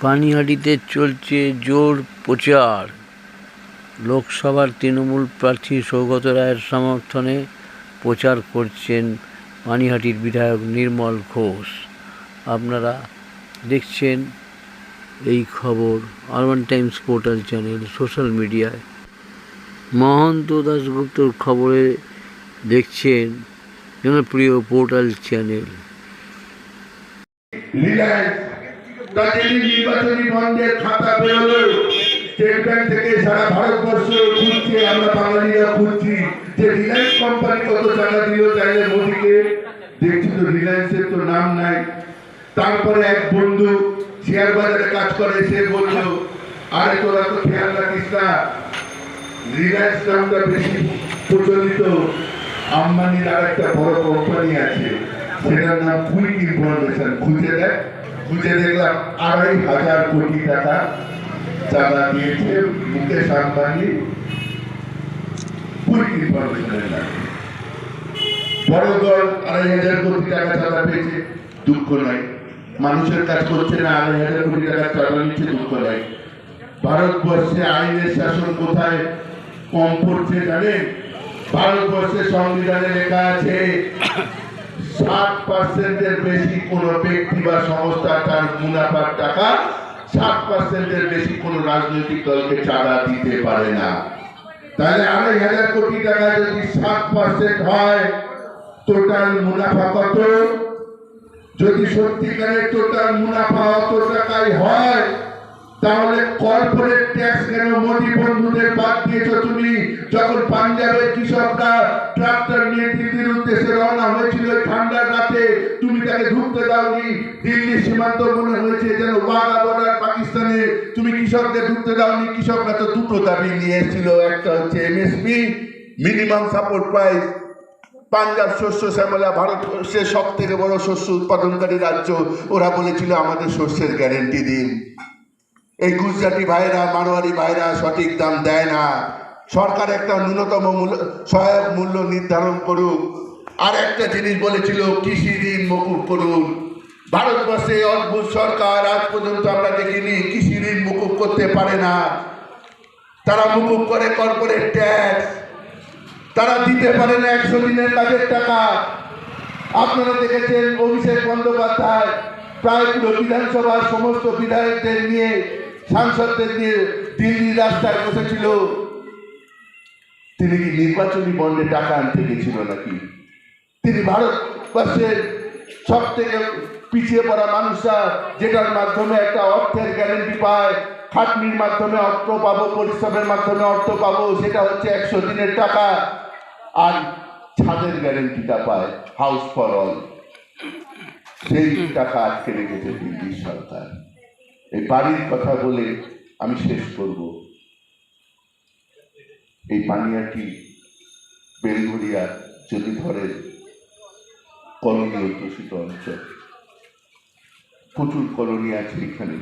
পানিহাটিতে চলছে জোর প্রচার। লোকসভার তৃণমূল প্রার্থী সৌগত রায়ের সমর্থনে প্রচার করছেন পানিহাটির বিধায়ক নির্মল ঘোষ। আপনারা দেখছেন এই খবর urban Times portal channel, social মিডিয়ায়। মহন্ত দাশগুপ্তর খবরে দেখছেন জনপ্রিয় পোর্টাল চ্যানেল। নির্বাচনী বন্ডের খাতা বেরোলো, স্টেট ব্যাংক থেকে সারা ভারতবর্ষ খুঁজছে, আমরা বাঙালিরা খুঁজছি যে রিলায়েন্স কোম্পানি কত টাকা দিল চাইলে মোদীকে। দেখছি তো রিলায়েন্সের তো নাম নাই। তারপরে এক বন্ধু শেয়ার বাজারে কাজ করে, সে বলল আরে তোরা তো খেয়াল রাখিস না, রিলায়েন্স নামটা বেশি প্রচলিত, আম্বানির আর একটা বড় কোম্পানি আছে, সেটার নাম কুইক ইনফরমেশন। খুঁজে দেখলাম ২৫০০ কোটি টাকা চাঁদা দিয়েছে মুকেশ আম্বানি কুইক ইনফরমেশনের নামে। বড় দল ২৫০০ কোটি টাকা চাঁদা পেয়েছে, দুঃখ নাই। মানুষের কাজ করছে না, ২৫০০ কোটি টাকা চাঁদা নিচ্ছে, দুঃখ নাই। ভারতবর্ষে আইনের শাসন কোথায় কম পড়ছে জানেন? ভারতবর্ষের সংবিধানে লেখা আছে ৬০%-এর বেশি কোন ব্যক্তি বা সংস্থা তার মুনাফার টাকা ৬০%-এর বেশি কোন রাজনৈতিক দলকে চাঁদা দিতে পারে না। তাহলে ২৫০০ কোটি টাকা যদি ৬০% হয়, টোটাল মুনাফা কত? যদি সত্যিকারের টোটাল মুনাফা অত টাকাই হয়, তাহলে কর্পোরেট ট্যাক্স কেন মোদী বন্ধুদের বাদ দিয়েছো তুমি? যখন পাঞ্জাবের কৃষকরা ট্রাক্টর নিয়ে দিল্লির উদ্দেশ্যে রওনা হয়েছিল ঠান্ডার রাতে, তুমি তাকে ঢুকতে দাওনি। দিল্লি সীমান্ত মনে হয়েছে যেন ওয়াঘা বর্ডার পাকিস্তানে, তুমি কৃষকদের ঢুকতে দাওনি। কৃষকরা তো দুটো দাবি নিয়ে এসেছিল, একটা হচ্ছে MSP, minimum support price. Punjab শস্য শ্যামলা ভারতবর্ষের সব থেকে বড় শস্য উৎপাদনকারী রাজ্য, ওরা বলেছিল আমাদের শস্যের গ্যারেন্টি দিন। এই গুজরাটি ভাইরা, মারোয়ারি ভাইরা সঠিক দাম দেয় না। সরকার একটা ন্যূনতম সহায়ক মূল্য নির্ধারণ করুক। আর একটা জিনিস বলেছিল, কৃষি ঋণ মকুব করুন। ভারতবর্ষে অদ্ভুত সরকার, আজ পর্যন্ত আমরা দেখিনি কৃষি ঋণ মকুব করতে পারে না। তারা মকুব করে কর্পোরেট ট্যাক্স, তারা দিতে পারে না ১০০ দিনের কাজের টাকা। আপনারা দেখেছেন অভিষেক বন্দ্যোপাধ্যায় প্রায় পুরো বিধানসভার সমস্ত বিধায়কদের নিয়ে, সাংসদদের নিয়ে দিল্লির রাস্তায় বসেছিল। তিনি কি নির্বাচনী বন্ডে টাকা আনতে গেছিল নাকি? তিনি ভারতবর্ষের সব থেকে পিছিয়ে পড়া মানুষরা যেটার মাধ্যমে একটা অর্থের গ্যারেন্টি পায়, খাটনির মাধ্যমে অর্থ পাবো, পরিশ্রমের মাধ্যমে অর্থ পাবো, সেটা হচ্ছে ১০০ দিনের টাকা। আর ছাদের গ্যারেন্টিটা পায়, হাউস ফর অল, সেই টাকা আটকে রেখেছে দিল্লির সরকার। এই বাড়ির কথা বলে আমি শেষ করব। এই পানিহাটি বেলঘরিয়া যদি ধরে কলোনি অধ্যুষিত অঞ্চল, প্রচুর কলোনি আছে এখানে।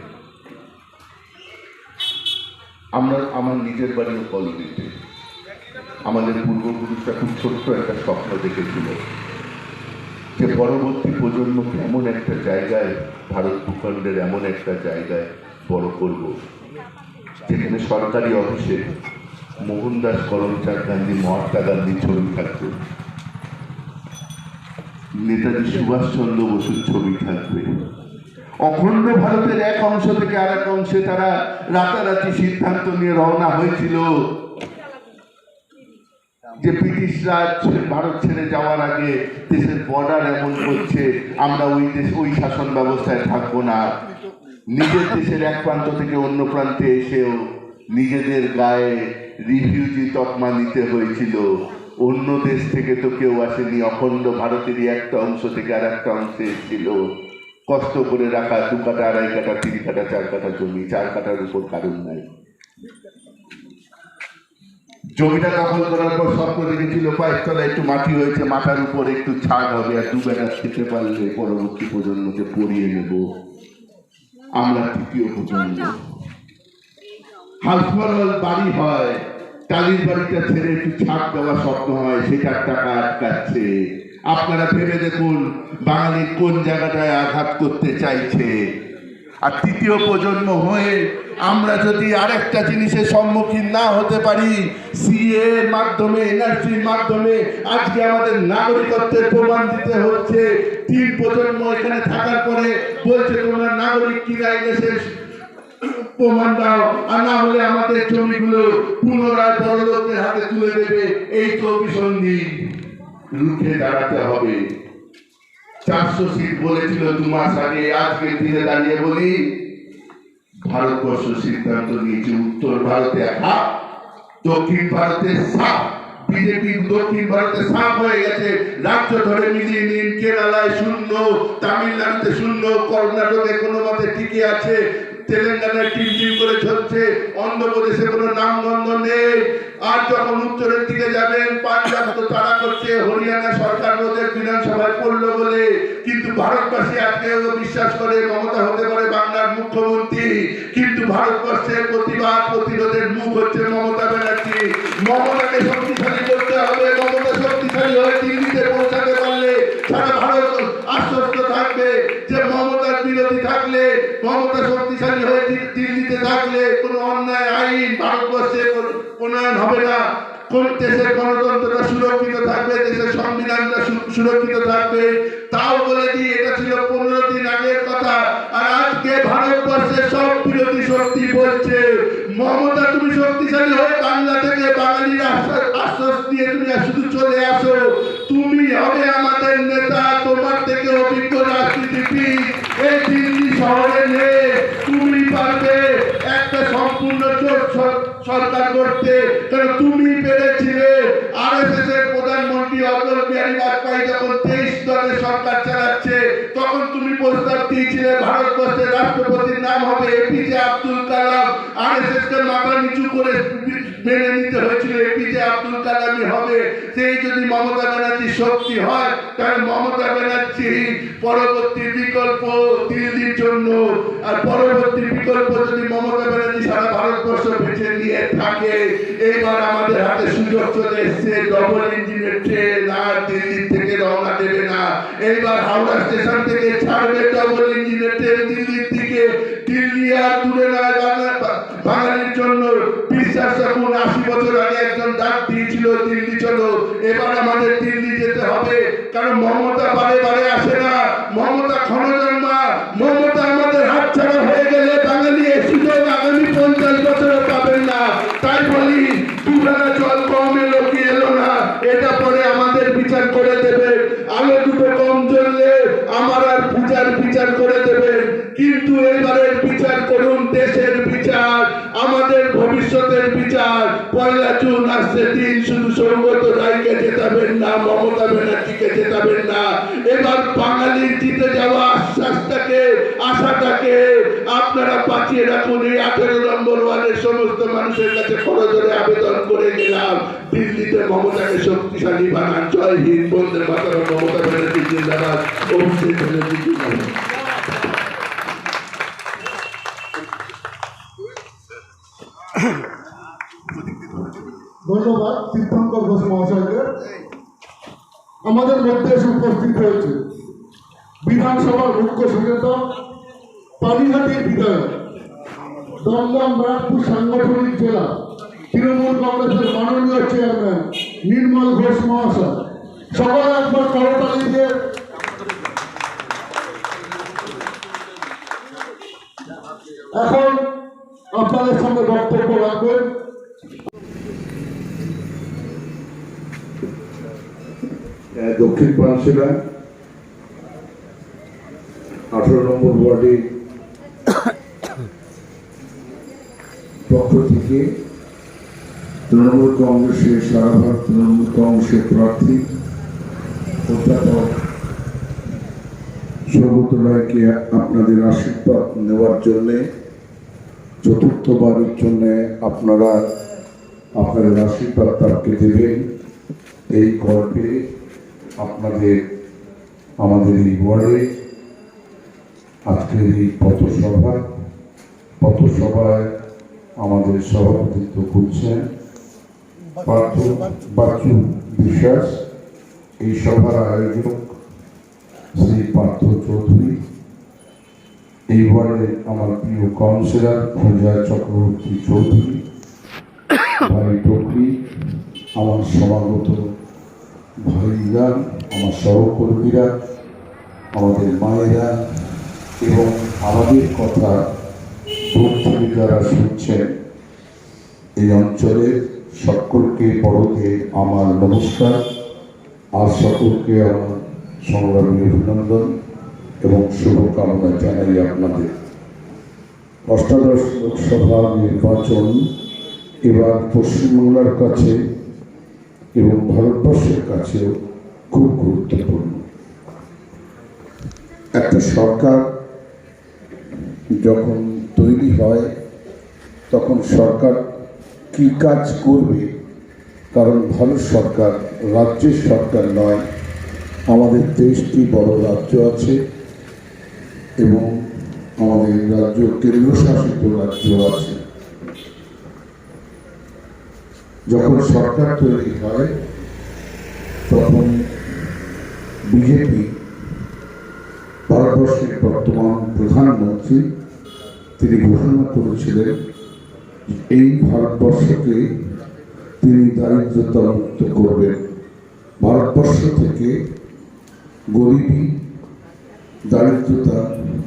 আমার নিজের বাড়িও কলোনিতে। আমাদের পূর্বপুরুষরা খুব ছোট্ট একটা স্বপ্ন দেখেছিল যে পরবর্তী প্রজন্মকে এমন একটা জায়গায়, ভারত ভূখণ্ডের এমন একটা জায়গায় বড় করব যেখানে সরকারি অফিসে মোহনদাস করমচাঁদ গান্ধী, মহাত্মা গান্ধীর ছবি থাকবে, নেতাজি সুভাষচন্দ্র বসুর ছবি থাকবে। অখণ্ড ভারতের এক অংশ থেকে আর এক অংশে তারা রাতারাতি সিদ্ধান্ত নিয়ে রওনা হয়েছিল যে ব্রিটিশরা ভারত ছেড়ে যাওয়ার আগে দেশের বর্ডার এমন করছে, আমরা ওই শাসন ব্যবস্থায় থাকবো না। নিজের দেশের এক প্রান্ত থেকে অন্য প্রান্তে এসেও নিজেদের গায়ে রিফিউজি তকমা নিতে হয়েছিল। অন্য দেশ থেকে তো কেউ আসেনি, অখণ্ড ভারতেরই একটা অংশ থেকে আর একটা অংশে এসেছিল। কষ্ট করে রাখা ২ কাঠা, ২.৫ কাঠা, ৩ কাঠা, ৪ কাঠা জমি, ৪ কাঠার উপর কারণ নাই। জমিটা দখল করার পর স্বপ্ন দেখেছিল পায়ের তলায় একটু মাটি হয়েছে, মাথার উপর একটু ছাদ হবে, আর ২ বেলা খেতে পারলে পরবর্তী প্রজন্মকে পড়িয়ে নেব। আমরা তৃতীয় প্রজন্ম। হাউস ফর অল বাড়ি হয়, টালির বাড়িটা ছেড়ে একটু ছাদ দেওয়ার স্বপ্ন হয়, সেটার টাকা আটকাচ্ছে। আপনারা ভেবে দেখুন বাঙালির কোন জায়গাটায় আঘাত করতে চাইছে। আর তৃতীয় প্রজন্ম হয়ে আমরা যদি আরেকটা জিনিসের সম্মুখীন না হতে পারি, সিএ এর মাধ্যমে, এনআরসির মাধ্যমে আজকে আমাদের নাগরিকত্বের প্রমাণ দিতে হচ্ছে। 3 প্রজন্ম এখানে থাকার পরে বলছে তোমরা নাগরিক কিনা দেশের প্রমাণ দাও, আর না হলে আমাদের জমিগুলো পুনরায় বড় লোকের হাতে তুলে দেবে। এই তো অভিসন্ধি রুখে দাঁড়াতে হবে। 400 সিট বলেছিল 2 মাস আগে, আজকে দিনে দাঁড়িয়ে বলি ভারতবর্ষ সিদ্ধান্ত নিয়েছে উত্তর ভারতে হাফ, দক্ষিণ ভারতে সাফ। বিজেপি দক্ষিণ ভারতে সাফ হয়ে গেছে, রাজ্য ধরে মিলিয়ে নিন। কেরালায় 0, তামিলনাড়ুতে 0, কর্ণাটকে কোনো মতে টিকে আছে, তেলেঙ্গানায় টিম করে চলছে, অন্ধ্রপ্রদেশে কোনো নামগন্ধ নেই। আর যখন উত্তরের দিকে যাবেন, পাঞ্জাব তো তাড়া করছে, হরিয়ানা সরকার ওদের বিধানসভায় পড়লো বলে। কিন্তু ভারতবাসী আজকেও বিশ্বাস করে মমতা হতে পারে বাংলার মুখ্যমন্ত্রী, কিন্তু ভারতবর্ষের প্রতিবাদ প্রতিরোধের মুখ হচ্ছে মমতা ব্যানার্জি। মমতাকে শক্তিশালী করতে হবে। মমতা শক্তিশালী হয়ে দিল্লিতে পৌঁছাতে পারলে সারা ভারত আশ্বস্ত থাকবে যে মমতার বিরোধী থাকলে, মমতা শক্তিশালী হয়ে দিল্লিতে থাকলে কোনো অন্যায় আইন ভারতবর্ষে প্রণয়ন হবে না। কোন দেশের গণতন্ত্রটা সুরক্ষিত থাকবে, দেশের সংবিধানটা সুরক্ষিত থাকবে। তাও বলে দিই, এটা ছিল 15 দিন আগের কথা। আর আজকে ভারতবর্ষের সব বিরোধী শক্তি বলছে মমতা তুমি শক্তিশালী হয়ে বাংলা থেকে বাঙালির আশ্বাস দিয়ে তুমি শুধু চলে আসো, তুমি হবে আমাদের নেতা, তোমার থেকে অভিজ্ঞ রাজনীতিবিদ এই দিল্লি শহরে নেই, তুমি পারবে একটা সম্পূর্ণ জোট সরকার করতে। কারণ তুমি পেরেছিলে। আরএসএস এর প্রধানমন্ত্রী অটল বিহারী বাজপেয়ী যখন 23 দলের সরকার চালাচ্ছে, তখন তুমি প্রস্তাব দিয়েছিলে ভারতবর্ষের রাষ্ট্রপতির নাম হবে এপিজে আব্দুল কালাম। আরএসএস কে মাথা নিচু করে মেনে নিতে হয়েছিল এপিজে আব্দুল কালামই হবে। সেই যদি মমতা ব্যানার্জি শক্তি হয়, তাহলে মমতা ব্যানার্জি পরবর্তী বিকল্প দিল্লির জন্য। আর পরবর্তী বিকল্প যদি মমতা ব্যানার্জি সারা ভারতবর্ষ বেছে নিয়ে থাকে, এইবার আমাদের হাতে সুযোগ চলে এসছে। ডবল ইঞ্জিনের ট্রেন আর দিল্লি থেকে রওনা দেবে না, এইবার হাওড়া স্টেশন থেকে ছাড়বে ডবল ইঞ্জিনের ট্রেন দিল্লির দিকে। দিল্লি আর দূরে নয় বাঙালির জন্য। বিশ্বাস রাখুন, 80 বছর আগে একজন ডাক দিয়েছিল দিল্লি চলো। এবার আমাদের দিল্লি যেতে হবে, কারণ মমতা বারে বারে আসে না, মমতা ক্ষণজন্মা। মমতা আমাদের হাতছাড়া হয়ে গেলে বাঙালি এই সুযোগ আগামী 50 বছরে পাবেন না। তাই বলি, দুবেলা জল কম এলো কি এলো না, এটা পরে আমাদের বিচার করে দেবে। আলো দুটো কম জ্বললে আমার আর পূজার বিচার করে দেবে। কিন্তু এবারের বিচার করুন দেশের বিচার, আমাদের ভবিষ্যতের বিচার। 1 জুন আসছে দিন, শুধু সৌগত রায়কে জেতাবেন না, মমতা ব্যানার্জিকে জেতাবেন না। এবার বাঙালির জিতে যাওয়া আশ্বাসটাকে, আশাটাকে আপনারা বাঁচিয়ে রাখুন। এই 18 নম্বর ওয়ার্ডের সমস্ত মানুষের কাছে করজোড়ে আবেদন করে গেলাম, দিল্লিতে মমতাকে শক্তিশালী বানান। জয় হিন্দ, বন্দে মাতরম। মমতা ব্যানার্জি জিন্দাবাদ, অভিষেক ব্যানার্জি জিন্দাবাদ। ধন্যবাদ তীর্থঙ্কর ঘোষ মহাশয়কে। আমাদের মধ্যে এসে উপস্থিত হয়েছে বিধানসভার মুখ্য সচেতক, পানিহাটির বিধায়ক, দমদম ব্যারাকপুর সাংগঠনিক জেলা তৃণমূল কংগ্রেসের মাননীয় চেয়ারম্যান নির্মল ঘোষ মহাশয়। সকলে একবার করতালি দিয়ে এখন আপনাদের সামনে বক্তব্য রাখবেন। দক্ষিণ পাঁশকুড়া 18 নম্বর ওয়ার্ডে পক্ষ থেকে তৃণমূল কংগ্রেসের, সারা ভারত তৃণমূল কংগ্রেসের প্রার্থী অধ্যাপক সৌগত রায়কে আপনাদের আশীর্বাদ নেওয়ার জন্যে, চতুর্থবারের জন্যে আপনারা আপনাদের আশীর্বাদ তাকে দেবেন এই গল্পে। আপনাদের আমাদের এই ওয়ার্ডে আজকের এই পথসভায় আমাদের সভাপতিত্ব করছেন বাচ্চু বিশ্বাস। এই সভার আয়োজক শ্রী পার্থ চৌধুরী, এই ওয়ার্ডে আমার প্রিয় কাউন্সিলর অজয় চক্রবর্তী চৌধুরী, ভাই টকরি, আমার সমাগত ভাইরা, আমার সহকর্মীরা, আমাদের মায়েরা এবং আমাদের কথা দূর থেকে যারা শুনছেন, এই অঞ্চলের সকলকে বড়কে আমার নমস্কার আর সকলকে আমার সংগ্রামী অভিনন্দন এবং শুভকামনা জানাই আপনাদের। অষ্টাদশ লোকসভা নির্বাচন এবার পশ্চিমবাংলার কাছে এবং ভারতবর্ষের কাছেও খুব গুরুত্বপূর্ণ। একটা সরকার যখন তৈরি হয় তখন সরকার কি কাজ করবে, কারণ ভারত সরকার রাজ্যের সরকার নয়, আমাদের 23টি বড় রাজ্য আছে এবং আমাদের রাজ্য কেন্দ্রশাসিত রাজ্য আছে। যখন সরকার তৈরি হয় তখন বিজেপি, ভারতবর্ষের বর্তমান প্রধানমন্ত্রী, তিনি ঘোষণা করেছিলেন এই ভারতবর্ষকে তিনি দারিদ্রতা মুক্ত করবেন, ভারতবর্ষ থেকে গরিবী দারিদ্রতা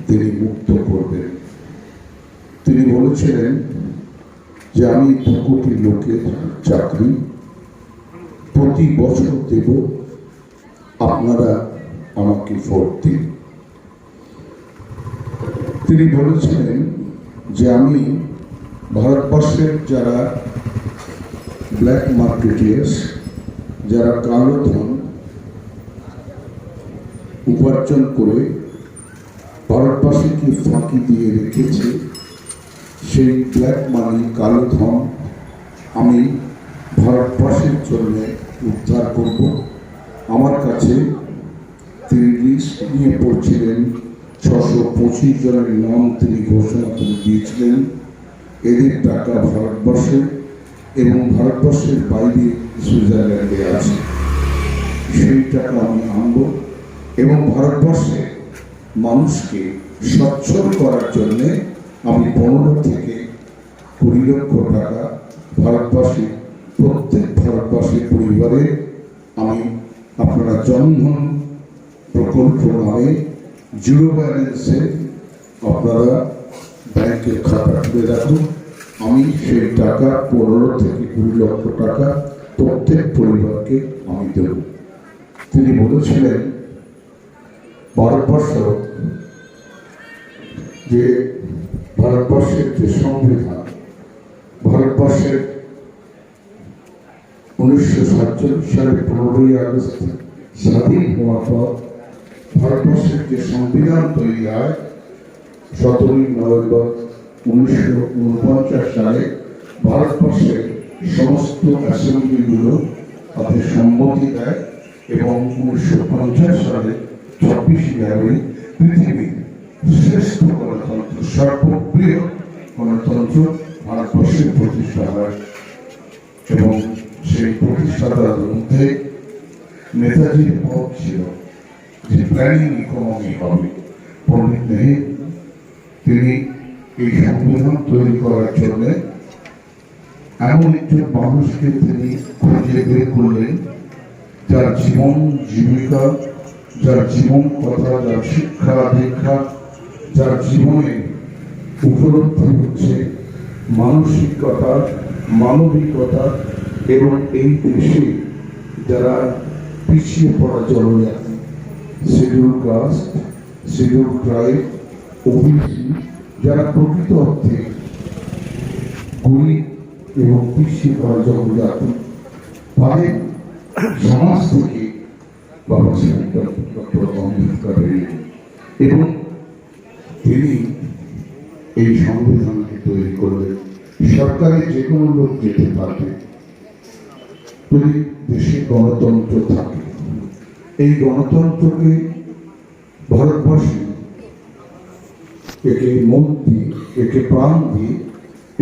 তিনি মুক্ত করবেন। তিনি বলেছিলেন যে আমি 2 কোটি লোকের চাকরি প্রতি বছর দেব, আপনারা আমাকে ভোট দিন। তিনি বলেছিলেন যে আমি ভারতবর্ষের যারা ব্ল্যাক মার্কেটিয়ার্স, যারা কালো ধন উপার্জন করে ভারতবাসীকে ফাঁকি দিয়ে রেখেছে, সেই ব্ল্যাক মানি, কালো ধন আমি ভারতবর্ষের জন্য উদ্ধার করব। আমার কাছে তিনি লিস্ট নিয়ে পড়ছিলেন, 625 জনের নাম তিনি ঘোষণা করে দিয়েছিলেন। এদের টাকা ভারতবর্ষে এবং ভারতবর্ষের বাইরে সুইজারল্যান্ডে আছে, সেই টাকা আমি আনব এবং ভারতবর্ষে মানুষকে সচ্ছল করার জন্যে আমি 15 থেকে 20 লক্ষ টাকা ভারতবাসী, প্রত্যেক ভারতবাসী পরিবারে আমি আপনারা জনধন প্রকল্প নামে 0 ব্যালেন্সে আপনারা ব্যাংকের খাতা খুলে রাখুন, আমি সেই টাকা 15 থেকে 20 লক্ষ টাকা প্রত্যেক পরিবারকে আমি দেব। তিনি বলেছিলেন ভারতবর্ষ যে ভারতবর্ষের যে সংবিধান, ভারতবর্ষের 1947 সালে 15ই আগস্ট স্বাধীন হওয়ার পর ভারতবর্ষের যে সংবিধান তৈরি হয় 17ই নভেম্বর 1949 সালে ভারতবর্ষের সমস্ত অ্যাসেম্বলিগুলো তাদের সম্মতি দেয় এবং 1950 সালে 26 জানুয়ারি পৃথিবীর শ্রেষ্ঠ গণতন্ত্র, সর্ববৃহৎ গণতন্ত্র ভারতবর্ষের প্রতিষ্ঠা হয় এবং সেই প্রতিষ্ঠাতার মধ্যে নেতাজির পথ ছিল যে প্ল্যানিং ইকোনমি হবে। পণ্ডিত নেহেরু তিনি এই সংবিধান তৈরি করার জন্য এমন একজন মানুষকে তিনি খুঁজে বের করলেন যার জীবন জীবিকা, যার জীবন কথা, যার শিক্ষা দীক্ষা, যার জীবনে উপলব্ধি হচ্ছে মানসিকতা, মানবিকতা এবং এই দেশে যারা পিছিয়ে পড়া জনজাতি, schedule caste, schedule tribe, OBC, যারা প্রকৃত অর্থে গরিব এবং পিছিয়ে পড়া জনজাতি, তাদের সমাজ থেকে বাবা সাহেব ডক্টর আম্বেদকর এবং তিনি এই সংবিধানকে তৈরি করলেন। সরকারে যে কোনো লোক যেতে পারবে যদি দেশে গণতন্ত্র থাকে। এই গণতন্ত্রকে ভারতবর্ষে একে মন দিয়ে, একে প্রাণ দিয়ে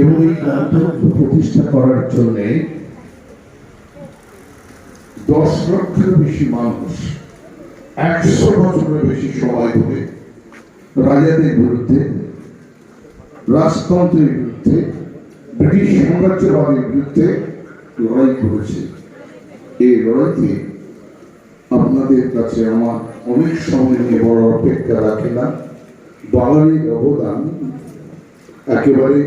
এবং এই গণতন্ত্র প্রতিষ্ঠা করার জন্যে 10 লক্ষের বেশি মানুষ 100 বছরের বেশি সময় ধরে রাজাদের বিরুদ্ধে, রাজতন্ত্রের বিরুদ্ধে, ব্রিটিশ সাম্রাজ্যবাদের বিরুদ্ধে লড়াই করেছে। এই লড়াইতে আপনাদের কাছে আমার অনেক সময় নিয়ে বড় অপেক্ষা রাখে না। বাঙালির অবদান একেবারে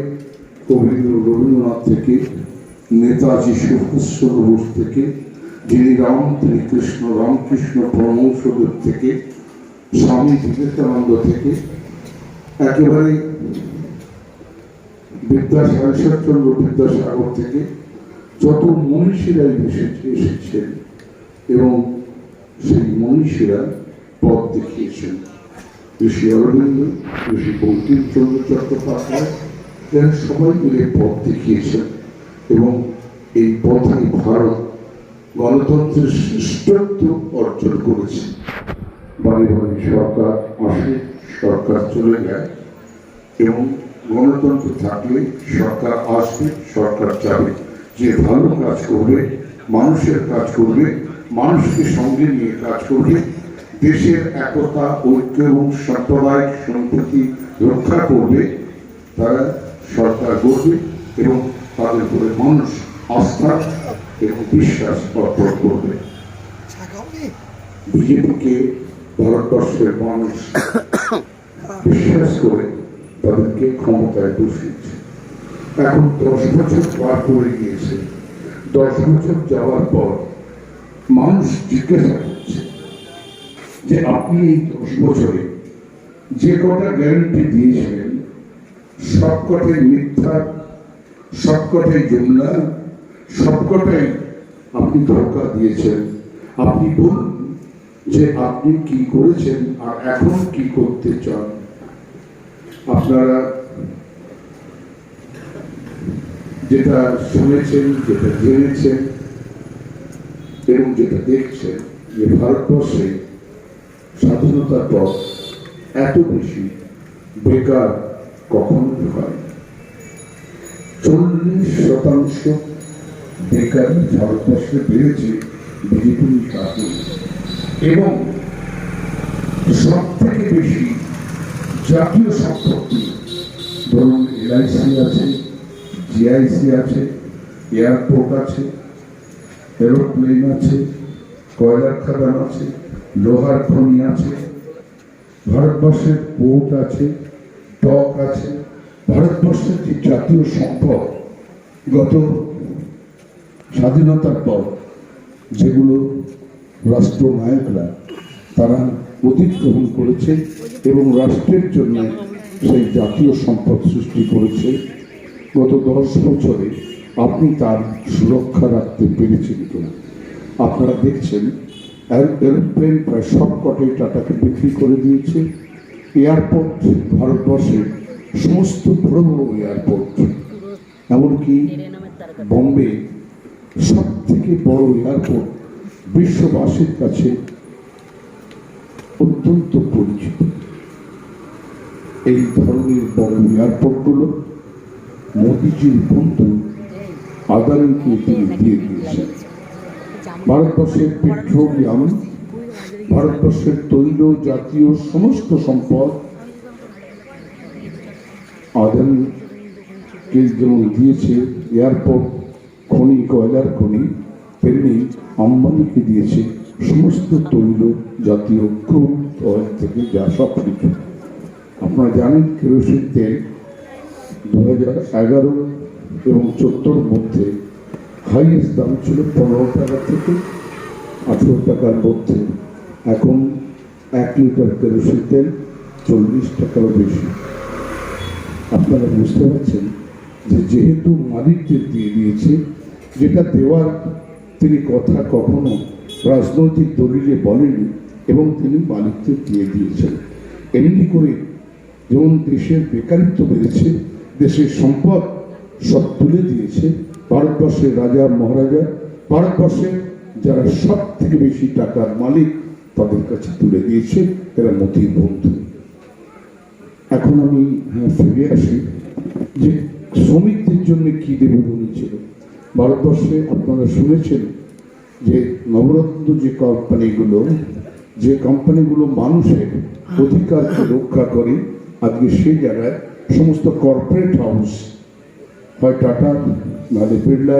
কবি রবীন্দ্রনাথ থেকে, নেতাজি সুভাষচন্দ্র বোস থেকে, যিনি রামকৃষ্ণ পরমহংসদেব থেকে, স্বামী বিবেকানন্দ থেকে, একেবারে ঈশ্বরচন্দ্র বিদ্যাসাগর থেকে যত মনীষীরা এসেছেন এবং সেই মনীষীরা পথ দেখিয়েছেন। ঋষি অরবিন্দ, ঋষি বঙ্কিমচন্দ্র চট্টোপাধ্যায়, এরা সবাই মিলে পথ দেখিয়েছেন এবং এই পথে ভারত গণতন্ত্রের শ্রেষ্ঠত্ব অর্জন করেছে। বাড়ি বাড়ি সরকার আসে, সরকার চলে যায় এবং গণতন্ত্র থাকলে সরকার আসবে, সরকার যাবে। যে ভালো কাজ করবে, মানুষের কাজ করবে, মানুষকে সঙ্গে নিয়ে কাজ করবে, দেশের একতা, ঐক্য এবং সাম্প্রদায়িক সম্প্রীতি রক্ষা করবে, তারা সরকার গড়বে এবং তাদের উপরে মানুষ আস্থা এবং বিশ্বাস অর্পণ করবে। বিজেপিকে ভারতবর্ষের মানুষ বিশ্বাস করে তাদেরকে ক্ষমতায় বসিয়েছে। এখন 10 বছর পার করে গিয়েছে। 10 বছর যাওয়ার পর মানুষ জিজ্ঞাসা করছে যে আপনি এই 10 বছরে যে কটা গ্যারান্টি দিয়েছিলেন সবকটাই মিথ্যা, সবকটাই জুমলা, সবকটাই আপনি ধোঁকা দিয়েছেন। আপনি বলুন যে আপনি কি করেছেন আর এখন কি করতে চান। আপনারা যেটা শুনেছেন, যেটা জেনেছেন এবং যেটা দেখছেন যে ভারতবর্ষে স্বাধীনতার পর এত বেশি বেকার কখনো হয়। 40% বেকার ভারতবর্ষে বেড়েছে বিজেপির কারণে এবং সব থেকে বেশি জাতীয় সম্পত্তি, ধরুন LIC আছে, GIC আছে, এয়ারপোর্ট আছে, এরোপ্লেন আছে, কয়লার খাদান আছে, লোহার খনি আছে, ভারতবর্ষের পোর্ট আছে, ডক আছে। ভারতবর্ষের যে জাতীয় সম্পদ গত স্বাধীনতার পর যেগুলো রাষ্ট্রনায়করা তারা অধিগ্রহণ করেছে এবং রাষ্ট্রের জন্য সেই জাতীয় সম্পদ সৃষ্টি করেছে, গত 10 বছরে আপনি তার সুরক্ষা রাখতে পেরেছেন কিনা। আপনারা দেখছেন এরোপ্লেন প্রায় সব কটাই টাটাকে বিক্রি করে দিয়েছে। এয়ারপোর্ট, ভারতবর্ষের সমস্ত বড় বড় এয়ারপোর্ট, এমনকি বম্বে সব থেকে বড় এয়ারপোর্ট বিশ্ববাসীর কাছে অত্যন্ত পরিচিত। এই ধরনের বড় এয়ারপোর্টগুলো মোদিজির বন্ধু আদানিকে তিনি দিয়ে দিয়েছেন। ভারতবর্ষের পেট্রোলিয়াম, ভারতবর্ষের তৈল জাতীয় সমস্ত সম্পদ আদানিকে যেমন দিয়েছে এয়ারপোর্ট, খনি, কয়লার খনি, তেমনি আম্বানিকে দিয়েছে সমস্ত তৈল জাতীয় ক্রুড অয়েল থেকে যা সব কিছু। আপনারা জানেন কেরোসিন তেল 2011 এবং 2014 মধ্যে হাইয়েস্ট দাম ছিল 15 টাকা থেকে 18 টাকার মধ্যে। এখন 1 লিটার কেরোসিন তেল 40 টাকারও বেশি। আপনারা বুঝতে পারছেন যে যেহেতু মালিকদের দিয়ে দিয়েছে, যেটা দেওয়ার তিনি কথা কখনো রাজনৈতিক দলিলে বলেনি এবং তিনি মালিকদের দিয়ে দিয়েছেন। এমনি করে যেমন দেশের বেকারিত্ব বেড়েছে, দেশের সম্পদ সব তুলে দিয়েছে ভারতবর্ষের রাজা মহারাজা, ভারতবর্ষের যারা সব থেকে বেশি টাকার মালিক তাদের কাছে তুলে দিয়েছে। এরা মোদির বন্ধু। এখন আমি ফিরে আসি যে শ্রমিকদের জন্য কি দেবে বলেছিল ভারতবর্ষে। আপনারা শুনেছেন যে নবরত্ন যে কোম্পানিগুলো যে কোম্পানিগুলো মানুষের অধিকারকে রক্ষা করে, আজকে সেই জায়গায় সমস্ত কর্পোরেট হাউস, হয় টাটা, নাহলে বিড়লা,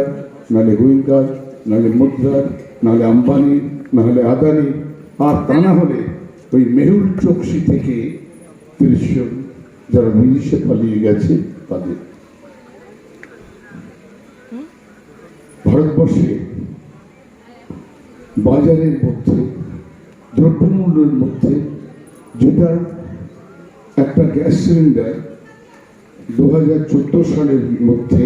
নাহলে গোয়েঙ্কার, নাহলে মুদ্রার, নাহলে আম্বানি, নাহলে আদানি, আর তা না হলে ওই মেহুল চোকসি থেকে 30 জন যারা বিদেশে পালিয়ে গেছে তাদের। ভারতবর্ষে বাজারের মধ্যে, দ্রব্যমূল্যের মধ্যে, যেটা একটা গ্যাস সিলিন্ডার 2014 সালের মধ্যে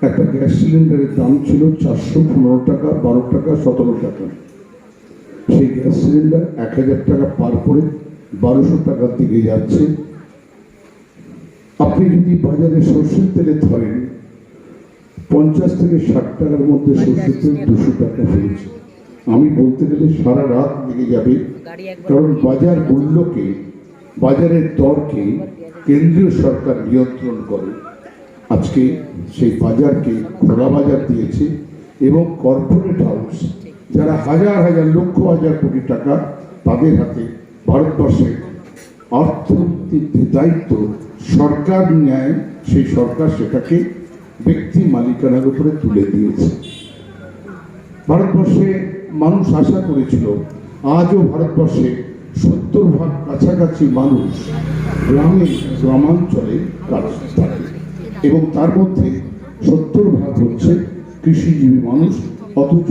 একটা গ্যাস সিলিন্ডারের দাম ছিল 415 টাকা, 12 টাকা, 17 টাকা। সেই গ্যাস সিলিন্ডার 1000 টাকা পার করে 1200 টাকার দিকে যাচ্ছে। আপনি যদি বাজারে সর্ষের তেলে ধরেন, 50 থেকে 60 টাকার মধ্যে সর্ষের তেল 200 টাকা হয়েছে। আমি বলতে গেলে সারা রাত লেগে যাবে, কারণ বাজার মূল্যকে, বাজারের দরকে কেন্দ্রীয় সরকার নিয়ন্ত্রণ করে। আজকে সেই বাজারকে খোলা বাজার দিয়েছে এবং কর্পোরেট হাউস যারা হাজার হাজার লক্ষ হাজার কোটি টাকা, তাদের হাতে ভারতবর্ষের অর্থনৈতিক দায়িত্ব সরকার নেয়, সেই সরকার সেটাকে ব্যক্তি মালিকানার উপরে তুলে দিয়েছে। ভারতবর্ষে মানুষ আশা করেছিল, আজও ভারতবর্ষে 70% কাছাকাছি মানুষ গ্রামাঞ্চলে কাজ থাকে এবং তার মধ্যে 70% হচ্ছে কৃষিজীবী মানুষ। অথচ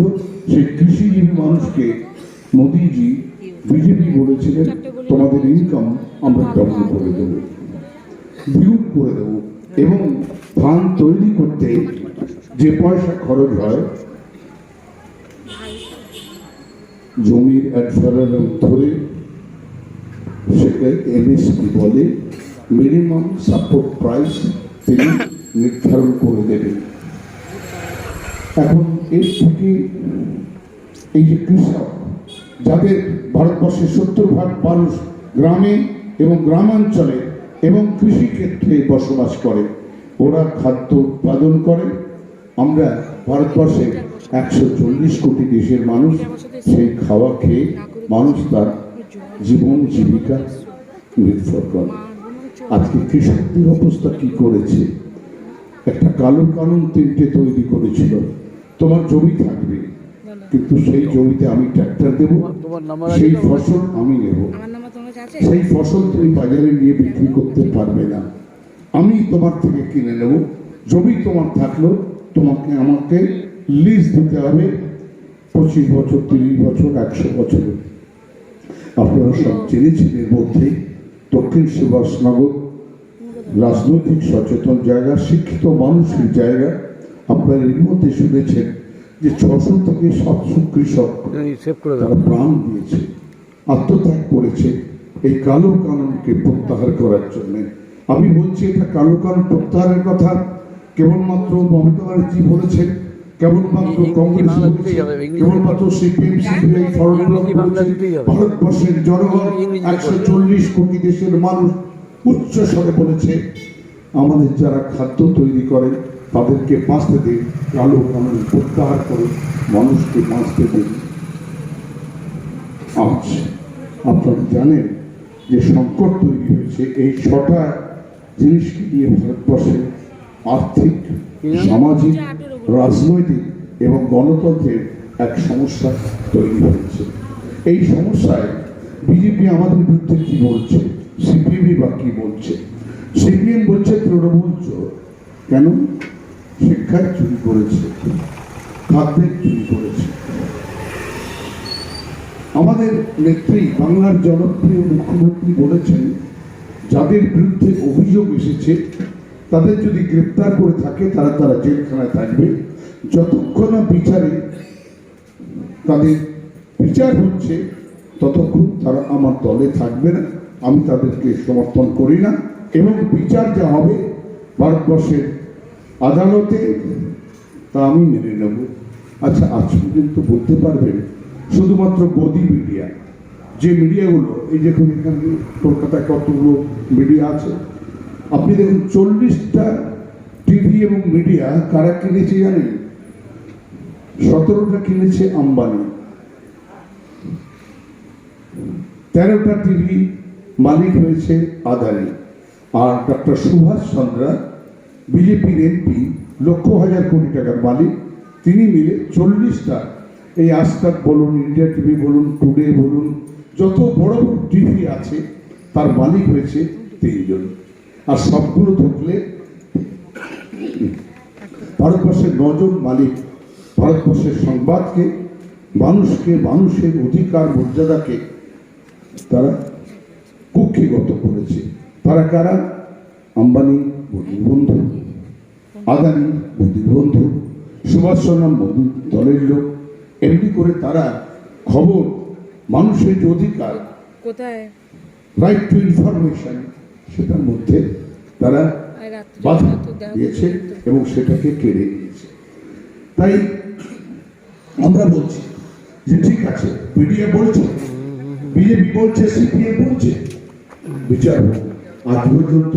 সেই কৃষিজীবী মানুষকে মোদিজি, বিজেপি বলেছিলেন তোমাদের ইনকাম আমরা ডবল করে দেব, দ্বিগুণ করে দেব, এবং ধান তৈরি করতে যে পয়সা খরচ হয়, জমির অ্যাডভারেন্স ধরে সেটা এমএসপি বলে, মিনিমাম সাপোর্ট প্রাইস তিনি নির্ধারণ করে দেবেন। এখন এর থেকে এই যে কৃষক, যাদের ভারতবর্ষের 70% মানুষ গ্রামে এবং গ্রামাঞ্চলে এবং কৃষিক্ষেত্রে বসবাস করে, ওরা খাদ্য উৎপাদন করে। আমরা ভারতবর্ষে 140 কোটি দেশের মানুষ, সেই খাওয়া খেয়ে মানুষ তার জীবন জীবিকা নির্ভর করে। আজকে কৃষকদের অবস্থা কি করেছে? একটা কালো কানুন 3টে তৈরি করেছিল, তোমার জমি থাকবে, কিন্তু সেই জমিতে আমি ট্র্যাক্টর দেব, সেই ফসল আমি নেব, সেই ফসল তুমি বাজারে নিয়ে বিক্রি করতে পারবে না, আমি তোমার থেকে কিনে নেব। জমি তোমার থাকলো, তোমাকে আমাকে লিজ দিতে হবে 25 বছর, 30 বছর, 100 বছর। আপনারা সব জেনেছেন এর মধ্যে দক্ষিণ সুভাষনগর রাজনৈতিক সচেতন জায়গা, শিক্ষিত মানুষের জায়গা। আপনারা এর মধ্যে শুনেছেন যে 600 থেকে 700 কৃষক তারা প্রাণ দিয়েছে, আত্মত্যাগ করেছে এই কালো কানুনকে প্রত্যাহার করার জন্য। আমি বলছি, এটা কালো কানুন প্রত্যাহারের কথা কেবলমাত্র মমতা ব্যানার্জি বলেছেন, কেবলমাত্র কংগ্রেস বলেছে, কেবলমাত্র সিপিএম সিপিআই ফরওয়ার্ড বলেছে। ভারতবর্ষের জনগণ 140 কোটি দেশের মানুষ উচ্চ স্বরে বলেছে, আমাদের যারা খাদ্য তৈরি করে তাদেরকে বাঁচতে দিন, কালো কানুন প্রত্যাহার করে মানুষকে বাঁচতে দিন। আজ আপনারা জানেন যে সংকট তৈরি হয়েছে এই 6টা জিনিসকে নিয়ে ভারতবর্ষে আর্থিক, সামাজিক, রাজনৈতিক এবং গণতন্ত্রের এক সমস্যা তৈরি হয়েছে। এই সমস্যায় বিজেপি আমাদের বিরুদ্ধে কি বলছে, সিপিএমই বা কি বলছে? সিপিএম বলছে তৃণমূল চোর। কেন? শিক্ষায় চুরি করেছে, খাদ্যের চুরি করেছে। আমাদের নেত্রী, বাংলার জনপ্রিয় মুখ্যমন্ত্রী বলেছেন, যাদের বিরুদ্ধে অভিযোগ এসেছে তাদের যদি গ্রেপ্তার করে থাকে তারা জেলখানায় থাকবে, যতক্ষণ না বিচারে তাদের বিচার হচ্ছে ততক্ষণ তারা আমার দলে থাকবে না, আমি তাদেরকে সমর্থন করি না, এবং বিচার যা হবে ভারতবর্ষের আদালতে তা আমি মেনে নেব। আচ্ছা, আজ পর্যন্ত বলতে পারবেন শুধুমাত্র গদি মিডিয়া, যে মিডিয়াগুলো, এই দেখুন এখানে কলকাতায় কতগুলো মিডিয়া আছে, আপনি দেখুন 40টা টিভি এবং মিডিয়া কারা কিনেছে জানেন? 17টা কিনেছে আম্বানি, 13টা টিভি মালিক হয়েছে আদানি। আর ডক্টর সুভাষ চন্দ্রা বিজেপির এমপি, লক্ষ হাজার কোটি টাকার মালিক, তিনি মিলে 40টা, এই আজতাক বলুন, ইন্ডিয়া টিভি বলুন, টুডে বলুন, যত বড় বড় টিভি আছে তার মালিক হয়েছে 3 জন। আর সবগুলো থাকলে ভারতবর্ষের 9 জন মালিক ভারতবর্ষের সংবাদকে, মানুষকে, মানুষের অধিকার মর্যাদাকে তারা কুক্ষিগত করেছে। তারা কারা? আম্বানি মোদির বন্ধু, আদানি মোদির বন্ধু, সুভাষ চন্দ্র মোদির দলের লোক। এমনি করে তারা খবর, মানুষের যে অধিকার, কোথায় রাইট টু ইনফরমেশন, সেটার মধ্যে তারা বাধা দিয়েছে এবং সেটাকে কেড়ে নিয়েছে। তাই আমরা বলছি যে ঠিক আছে, মিডিয়া বলছে, বিজেপি বলছে, সিপিএম বলছে, বিচার হোক। আজ পর্যন্ত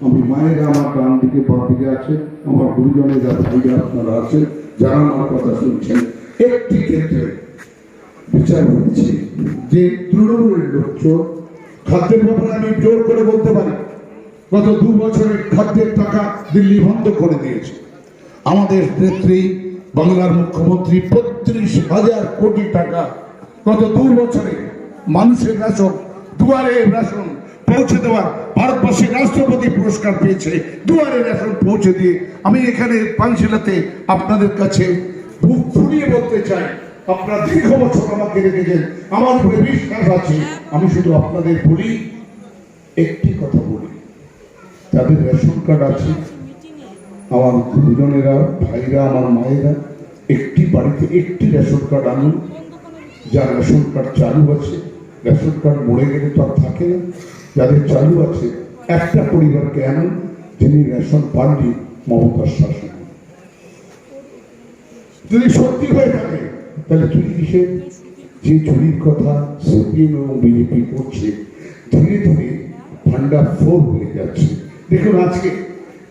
আমি মায়েরা আমার ডান দিকে বাম দিকে আছে, আমার গুরুজনেরা, ভাইরা আপনারা আছেন যারা আমার কথা শুনছেন, একটি ক্ষেত্রে বিচার হচ্ছে যে তৃণমূলের লোক চোর। খাদ্যের ব্যাপারে আমি জোর করে বলতে পারি, গত 2 বছরে খাদ্যের টাকা দিল্লি বন্ধ করে দিয়েছে। আমাদের নেত্রী বাংলার মুখ্যমন্ত্রী 35,000 কোটি টাকা গত 2 বছরে মানুষের রেশন, দুয়ারে রেশন পৌঁছে দেওয়ার, ভারতবর্ষের রাষ্ট্রপতি পুরস্কার পেয়েছে দুয়ারে রেশন পৌঁছে দিয়ে। আমি এখানে পাঞ্চশালাতে আপনাদের কাছে বুক ফুলিয়ে বলতে চাই, আপনারা দীর্ঘ বছর আমাকে রেখেছেন, আমার উপরে বিশ্বাস আছে। আমি শুধু আপনাদের বলি, একটি কথা বলি, তাদের রেশন কার্ড আছে, আমার গুরুজনেরা, ভাইরা, আমার মায়েরা, একটি বাড়িতে একটি রেশন কার্ড আনুন। যার রেশন কার্ড চালু আছে, রেশন কার্ড মরে গেলে তো আর থাকে না, যাদের চালু আছে একটা পরিবারকে আনুন, যিনি রেশন পাননি মমতার শাসন। যদি সত্যি হয়ে থাকে তাহলে চুরি কিসের? যে চুরির কথা সিপিএম এবং বিজেপি করছে, ধীরে ধীরে ভান্ডার 4 হয়ে যাচ্ছে। দেখুন আজকে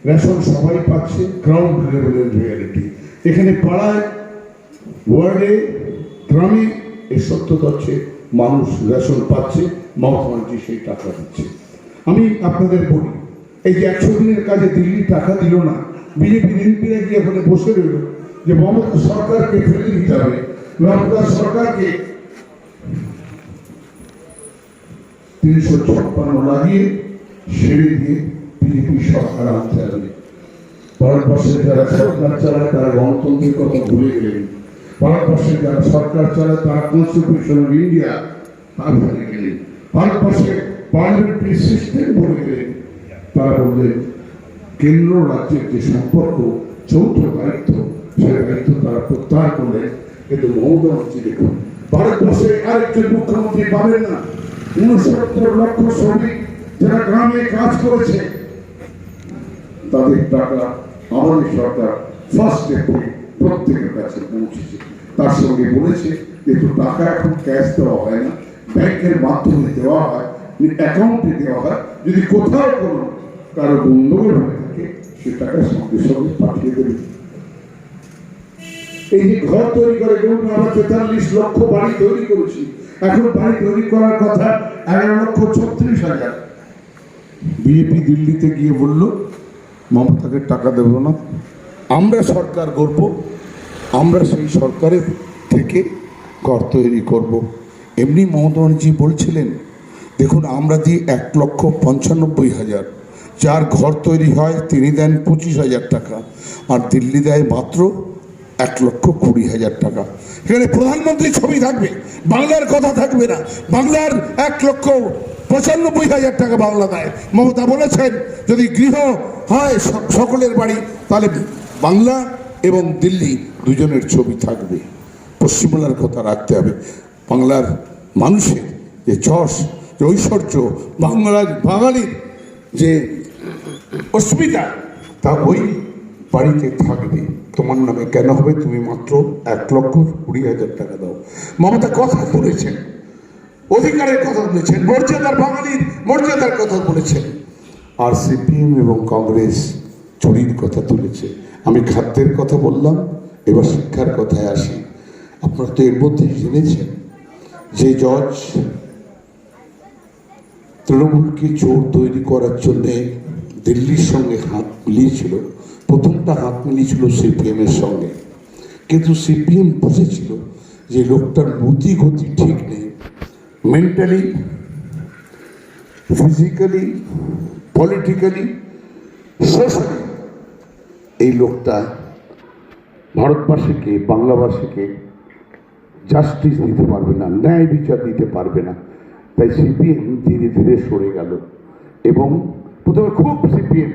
রেশন সবাই পাচ্ছে, গ্রাউন্ড লেভেলের রিয়ালিটি। এখানে পাড়ায়, ওয়ার্ডে, গ্রামে এই সত্যতা হচ্ছে মানুষ রেশন পাচ্ছে, মমতা ব্যানার্জি সেই টাকা দিচ্ছে। আমি আপনাদের বলি, এই যে 100 দিনের কাজে দিল্লি টাকা দিল না, বিজেপির এমপিরা গিয়ে ওখানে বসে রইল যে মমতা সরকারকে ফেলে দিতে হবে, মমতা সরকারকে 356 লাগিয়ে সেরে দিয়ে বিজেপি সরকার আনতে হবে। ভারতবর্ষের যারা সরকার চালায় তারা গণতন্ত্রের কথা ভুলে গেলেন, ভারতবর্ষের যারা সরকার চালায় তারা কনস্টিটিউশন অফ ইন্ডিয়া তা ভুলে গেলেন, ভারতবর্ষের পার্লামেন্টারি সিস্টেম ভুলে গেলেন। তারা বললেন কেন্দ্র রাজ্যের যে সম্পর্ক, যৌথ দায়িত্ব, সেই দায়িত্ব তারা প্রত্যাহার করলেন। কিন্তু মমতা ব্যানার্জি দেখুন, ভারতবর্ষে আরেকজন মুখ্যমন্ত্রী পাবেন না। 69 লক্ষ শ্রমিক যারা গ্রামে কাজ করেছে, তাদের টাকা আমাদের সরকার ফার্স্ট এপ্রিল প্রত্যেকের কাছে পৌঁছেছে। তার সঙ্গে বলেছে যে টাকা এখন ক্যাশ দেওয়া হয় না, ব্যাংকের মাধ্যমে দেওয়া হয়, অ্যাকাউন্টে দেওয়া হয়। যদি কোথাও কোনো কারো গন্ডগোল হয়ে থাকে, সে টাকা সঙ্গে সঙ্গে পাঠিয়ে দেবে। এই যে ঘর তৈরি করে, ধরুন আমরা 43 লক্ষ বাড়ি তৈরি করেছি, এখন বাড়ি তৈরি করার কথা 11,36,000। বিজেপি দিল্লিতে গিয়ে বলল মমতাকে টাকা দেব না, আমরা সরকার গড়ব, আমরা সেই সরকারের থেকে ঘর তৈরি করব। এমনি মমতা ব্যানার্জি বলছিলেন, দেখুন আমরা দিই 1,95,000, যার ঘর তৈরি হয় তিনি দেন 25,000 টাকা, আর দিল্লি দেয় মাত্র 1,20,000 টাকা। এখানে প্রধানমন্ত্রী ছবি থাকবে, বাংলার কথা থাকবে না। বাংলার 1,95,000 টাকা বাংলা দেয়। মমতা বলেছেন যদি গৃহ হয় সকলের বাড়ি, তাহলে বাংলা এবং দিল্লি দুজনের ছবি থাকবে। পশ্চিমবাংলার কথা রাখতে হবে। বাংলার মানুষের যে যশ, যে ঐশ্বর্য, বাঙালির যে অস্মিতা, তা ওই বাড়িতে থাকবে। তোমার নামে কেন হবে? তুমি মাত্র 1,20,000 টাকা দাও। মমতা কথা বলেছেন, অধিকারের কথা বলেছেন, মর্যাদার, বাঙালির মর্যাদার কথা বলেছেন। আর সিপিএম এবং কংগ্রেস চুরির কথা তুলেছে। আমি খাদ্যের কথা বললাম, এবার শিক্ষার কথায় আসি। আপনারা তো এর মধ্যে জেনেছেন যে জজ তৃণমূলকে চোর তৈরি করার জন্যে দিল্লির সঙ্গে হাত মিলিয়েছিল। প্রথমটা হাত মিলিয়েছিল সিপিএমের সঙ্গে, কিন্তু সিপিএম বুঝেছিল যে লোকটার বুদ্ধি গতি ঠিক নেই, মেন্টালি, ফিজিক্যালি, পলিটিক্যালি, সোশ্যালি এই লোকটা ভারতবাসীকে, বাংলাবাসীকে জাস্টিস দিতে পারবে না, ন্যায় বিচার দিতে পারবে না। তাই সিপিএম ধীরে ধীরে সরে গেল। এবং প্রথমে খুব সিপিএম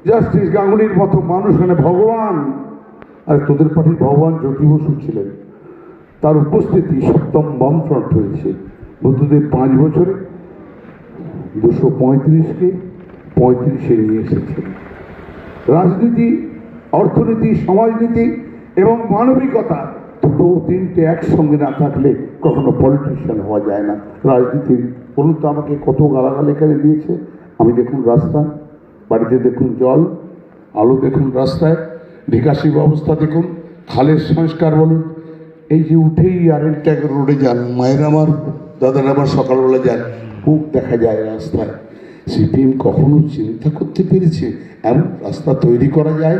জাস্টিস গাঙ্গুলির মতো মানুষ, মানে ভগবান, আর তোদের পার্টির ভগবান জ্যোতি বসু ছিলেন, তার উপস্থিতি সপ্তম বামফ্রন্ট হয়েছে। বুদ্ধদেব 5 বছরে 235কে 35-এ নিয়ে এসেছেন। রাজনীতি, অর্থনীতি, সমাজনীতি এবং মানবিকতা দুটো তিনটে একসঙ্গে না থাকলে কখনো পলিটিশিয়ান হওয়া যায় না। রাজনীতির বলুন তো আমাকে কত গালাগাল এখানে দিয়েছে। আমি দেখুন রাস্তা, বাড়িতে দেখুন জল, আলো দেখুন রাস্তায়, নিকাশি ব্যবস্থা দেখুন, খালের সংস্কার বলুন। এই যে উঠেই আরেক ট্যাগের রোডে যান, মায়ের আমার, দাদার আমার সকালবেলা যান, খুব দেখা যায় রাস্তায়। সিপিএম কখনো চিন্তা করতে পেরেছে এমন রাস্তা তৈরি করা যায়?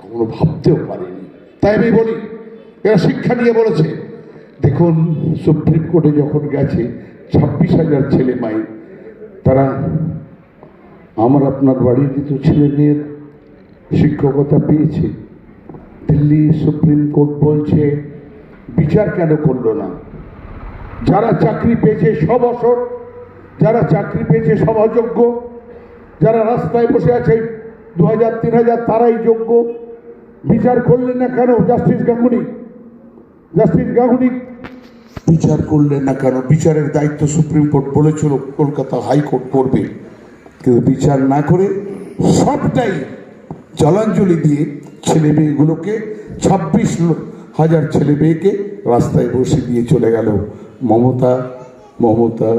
কখনো ভাবতেও পারেনি। তাই আমি বলি, এরা শিক্ষা নিয়ে বলেছে। দেখুন সুপ্রিম কোর্টে যখন গেছে 26,000 ছেলে মাই, তারা আমার আপনার বাড়ির কিছু ছেলে মেয়ের শিক্ষকতা পেয়েছে। দিল্লি সুপ্রিম কোর্ট বলছে বিচার কেন করলো না? যারা চাকরি পেয়েছে সব অসৎ, যারা চাকরি পেয়েছে সব অযোগ্য, যারা রাস্তায় বসে আছে 2,000-3,000 তারাই যোগ্য। বিচার করলেন না কেন জাস্টিস গাঙ্গুলি? জাস্টিস গাঙ্গুলি বিচার করলেন না কেন? বিচারের দায়িত্ব সুপ্রিম কোর্ট বলেছিল কলকাতা হাইকোর্ট করবে, কিন্তু বিচার না করে সবটাই জলাঞ্জলি দিয়ে ছেলে মেয়েগুলোকে 26,000 ছেলে মেয়েকে রাস্তায় বসে দিয়ে চলে গেল। মমতা, মমতা,